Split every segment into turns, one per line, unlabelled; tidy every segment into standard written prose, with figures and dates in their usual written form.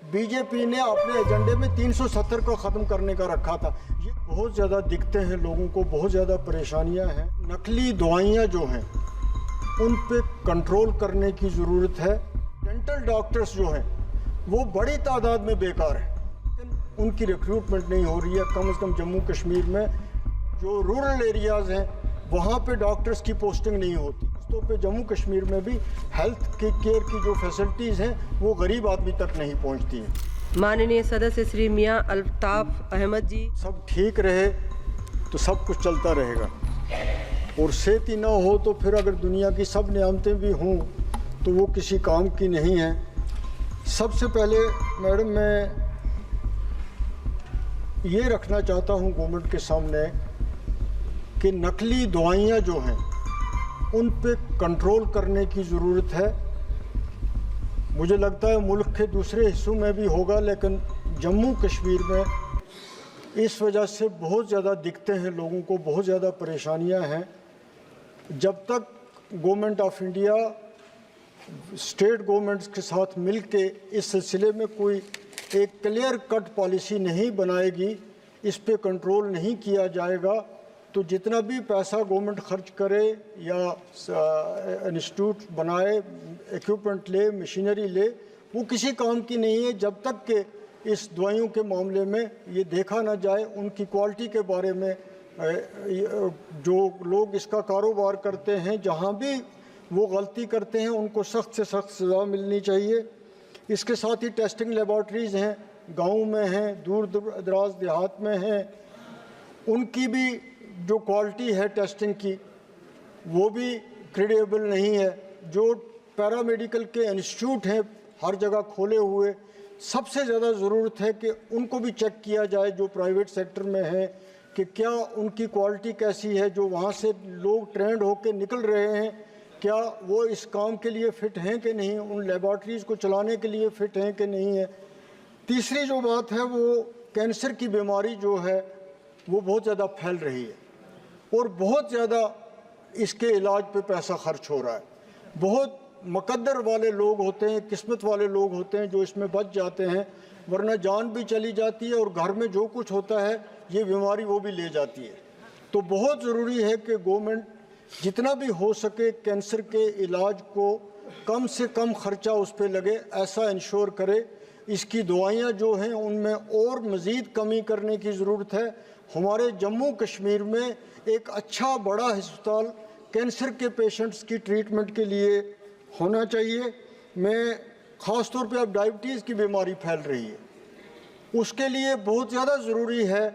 BJP ने अपने एजेंडे में 370 को ख़त्म करने का रखा था। ये बहुत ज़्यादा दिक्कतें हैं, लोगों को बहुत ज़्यादा परेशानियां हैं। नकली दवाइयां जो हैं उन पे कंट्रोल करने की ज़रूरत है। डेंटल डॉक्टर्स जो हैं वो बड़ी तादाद में बेकार हैं, लेकिन उनकी रिक्रूटमेंट नहीं हो रही है। कम से कम जम्मू कश्मीर में जो रूरल एरियाज़ हैं वहाँ पे डॉक्टर्स की पोस्टिंग नहीं होती। तो पे जम्मू कश्मीर में भी हेल्थ के केयर की जो फैसिलिटीज़ हैं वो गरीब आदमी तक नहीं पहुँचती हैं।
माननीय सदस्य श्री मियां अल्ताफ अहमद जी।
सब ठीक रहे तो सब कुछ चलता रहेगा, और सेहत ही ना हो तो फिर अगर दुनिया की सब नियामतें भी हों तो वो किसी काम की नहीं हैं। सबसे पहले मैडम मैं ये रखना चाहता हूँ गवर्नमेंट के सामने कि नकली दवाइयाँ जो हैं उन पे कंट्रोल करने की ज़रूरत है। मुझे लगता है मुल्क के दूसरे हिस्सों में भी होगा, लेकिन जम्मू कश्मीर में इस वजह से बहुत ज़्यादा दिक्कतें हैं, लोगों को बहुत ज़्यादा परेशानियां हैं। जब तक government of India state governments के साथ मिल के इस सिलसिले में कोई एक क्लियर कट पॉलिसी नहीं बनाएगी, इस पे कंट्रोल नहीं किया जाएगा, तो जितना भी पैसा गवर्नमेंट खर्च करे या इंस्टीट्यूट बनाए, इक्विपमेंट ले, मशीनरी ले, वो किसी काम की नहीं है जब तक कि इस दवाइयों के मामले में ये देखा ना जाए, उनकी क्वालिटी के बारे में। जो लोग इसका कारोबार करते हैं, जहाँ भी वो गलती करते हैं उनको सख्त से सख्त सज़ा मिलनी चाहिए। इसके साथ ही टेस्टिंग लेबॉर्ट्रीज़ हैं, गाँव में हैं, दूर दराज देहात में हैं, उनकी भी जो क्वालिटी है टेस्टिंग की वो भी क्रेडिबल नहीं है। जो पैरामेडिकल के इंस्टीट्यूट हैं हर जगह खोले हुए, सबसे ज़्यादा ज़रूरत है कि उनको भी चेक किया जाए जो प्राइवेट सेक्टर में है, कि क्या उनकी क्वालिटी कैसी है। जो वहाँ से लोग ट्रेंड होकर निकल रहे हैं, क्या वो इस काम के लिए फ़िट हैं कि नहीं, उन लेबॉर्ट्रीज़ को चलाने के लिए फ़िट हैं कि नहीं है। तीसरी जो बात है वो कैंसर की बीमारी जो है वो बहुत ज़्यादा फैल रही है और बहुत ज़्यादा इसके इलाज पे पैसा खर्च हो रहा है। बहुत मुकद्दर वाले लोग होते हैं, किस्मत वाले लोग होते हैं जो इसमें बच जाते हैं, वरना जान भी चली जाती है और घर में जो कुछ होता है ये बीमारी वो भी ले जाती है। तो बहुत ज़रूरी है कि गवर्नमेंट जितना भी हो सके कैंसर के इलाज को कम से कम ख़र्चा उस पर लगे, ऐसा इंश्योर करे। इसकी दवाइयाँ जो हैं उनमें और मज़ीद कमी करने की ज़रूरत है। हमारे जम्मू कश्मीर में एक अच्छा बड़ा अस्पताल कैंसर के पेशेंट्स की ट्रीटमेंट के लिए होना चाहिए। मैं ख़ास तौर पे अब डायबिटीज़ की बीमारी फैल रही है, उसके लिए बहुत ज़्यादा ज़रूरी है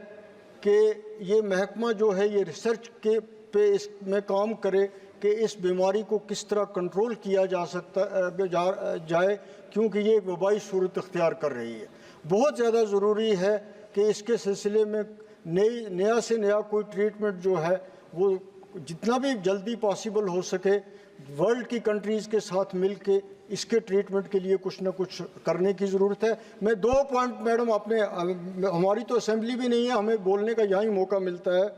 कि ये महकमा जो है ये रिसर्च के पे इसमें काम करे कि इस बीमारी को किस तरह कंट्रोल किया जा सकता जाए, क्योंकि ये एक वबाई सूरत अख्तियार कर रही है। बहुत ज़्यादा ज़रूरी है कि इसके सिलसिले में नया से नया कोई ट्रीटमेंट जो है वो जितना भी जल्दी पॉसिबल हो सके वर्ल्ड की कंट्रीज़ के साथ मिल के इसके ट्रीटमेंट के लिए कुछ ना कुछ करने की ज़रूरत है। मैं 2 पॉइंट मैडम अपने, हमारी तो असेंबली भी नहीं है, हमें बोलने का यहाँ ही मौका मिलता है।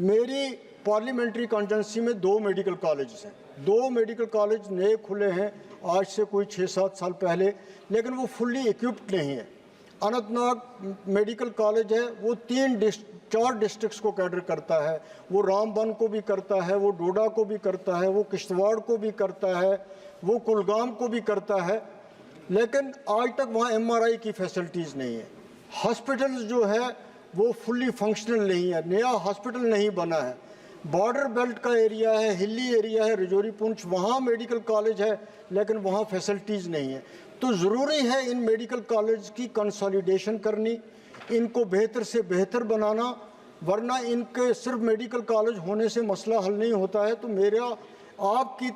मेरी पार्लियामेंट्री कॉन्स्टिट्यूंसी में 2 मेडिकल कॉलेज हैं, 2 मेडिकल कॉलेज नए खुले हैं आज से कोई 6-7 साल पहले, लेकिन वो फुल्ली इक्विप्ड नहीं है। अनंतनाग मेडिकल कॉलेज है, वो 4 डिस्ट्रिक्ट्स को कैटर करता है, वो रामबन को भी करता है, वो डोडा को भी करता है, वो किश्तवाड़ को भी करता है, वो कुलगाम को भी करता है, लेकिन आज तक वहाँ MRI की फैसिलिटीज़ नहीं है। हॉस्पिटल्स जो है वो फुल्ली फंक्शनल नहीं है, नया हॉस्पिटल नहीं बना है। बॉर्डर बेल्ट का एरिया है, हिली एरिया है, रजौरी पुंछ, वहाँ मेडिकल कॉलेज है लेकिन वहाँ फैसिलिटीज़ नहीं है। तो ज़रूरी है इन मेडिकल कॉलेज की कंसोलिडेशन करनी, इनको बेहतर से बेहतर बनाना, वरना इनके सिर्फ मेडिकल कॉलेज होने से मसला हल नहीं होता है। तो मेरा आपकी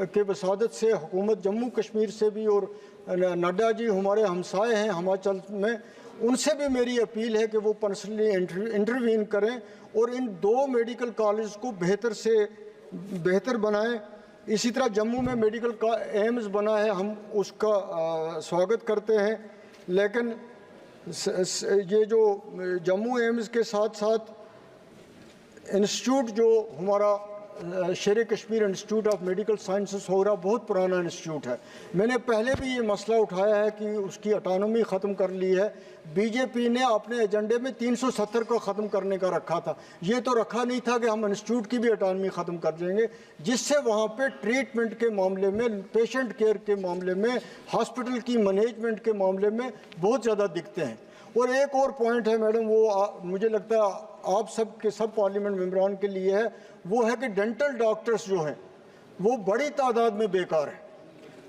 के वसादत से हुकूमत जम्मू कश्मीर से भी, और नड्डा जी हमारे हमसाए हैं हिमाचल में, उनसे भी मेरी अपील है कि वो पर्सनली इंटरवीन करें और इन 2 मेडिकल कॉलेज को बेहतर से बेहतर बनाएं। इसी तरह जम्मू में मेडिकल एम्स बना है, हम उसका स्वागत करते हैं, लेकिन ये जो जम्मू एम्स के साथ साथ इंस्टीट्यूट जो हमारा Sher Kashmir institute of medical sciences होगरा बहुत पुराना इंस्टीट्यूट है। मैंने पहले भी ये मसला उठाया है कि उसकी ऑटोनॉमी ख़त्म कर ली है। बीजेपी ने अपने एजेंडे में 370 को ख़त्म करने का रखा था। ये तो रखा नहीं था कि हम इंस्टीट्यूट की भी ऑटोनॉमी ख़त्म कर देंगे, जिससे वहाँ पे ट्रीटमेंट के मामले में, पेशेंट केयर के मामले में, हॉस्पिटल की मैनेजमेंट के मामले में बहुत ज़्यादा दिक्कतें हैं। और एक और पॉइंट है मैडम, वो मुझे लगता है आप सब के सब पार्लियामेंट मेंबरान के लिए है, वो है कि डेंटल डॉक्टर्स जो हैं वो बड़ी तादाद में बेकार हैं,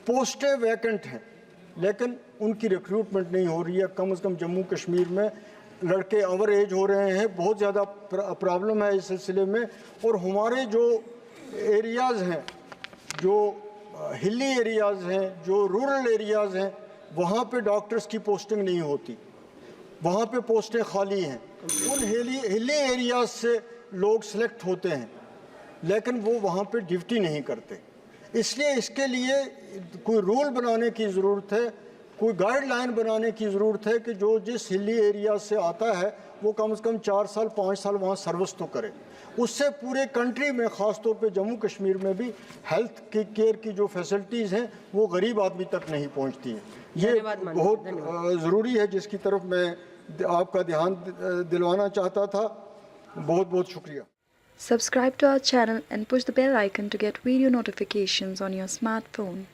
पोस्टें वैकेंट हैं, लेकिन उनकी रिक्रूटमेंट नहीं हो रही है। कम से कम जम्मू कश्मीर में लड़के ओवर एज हो रहे हैं, बहुत ज़्यादा प्रॉब्लम है इस सिलसिले में। और हमारे जो एरियाज़ हैं, जो हिली एरियाज़ हैं, जो रूरल एरियाज़ हैं, वहाँ पे डॉक्टर्स की पोस्टिंग नहीं होती, वहाँ पे पोस्टें खाली हैं। उन हिली एरियाज से लोग सिलेक्ट होते हैं, लेकिन वो वहाँ पे ड्यूटी नहीं करते। इसलिए इसके लिए कोई रूल बनाने की ज़रूरत है, कोई गाइडलाइन बनाने की ज़रूरत है कि जो जिस हिली एरिया से आता है वो कम से कम 4 साल 5 साल वहाँ सर्विस तो करे। उससे पूरे कंट्री में, ख़ास तौर पे जम्मू कश्मीर में भी हेल्थ की केयर की जो फैसिलिटीज़ हैं वो गरीब आदमी तक नहीं पहुँचती हैं। ये बहुत ज़रूरी है, जिसकी तरफ मैं आपका ध्यान दिलवाना चाहता था। बहुत बहुत शुक्रिया।
Subscribe to our channel and push the bell icon to get video notifications on your smartphone.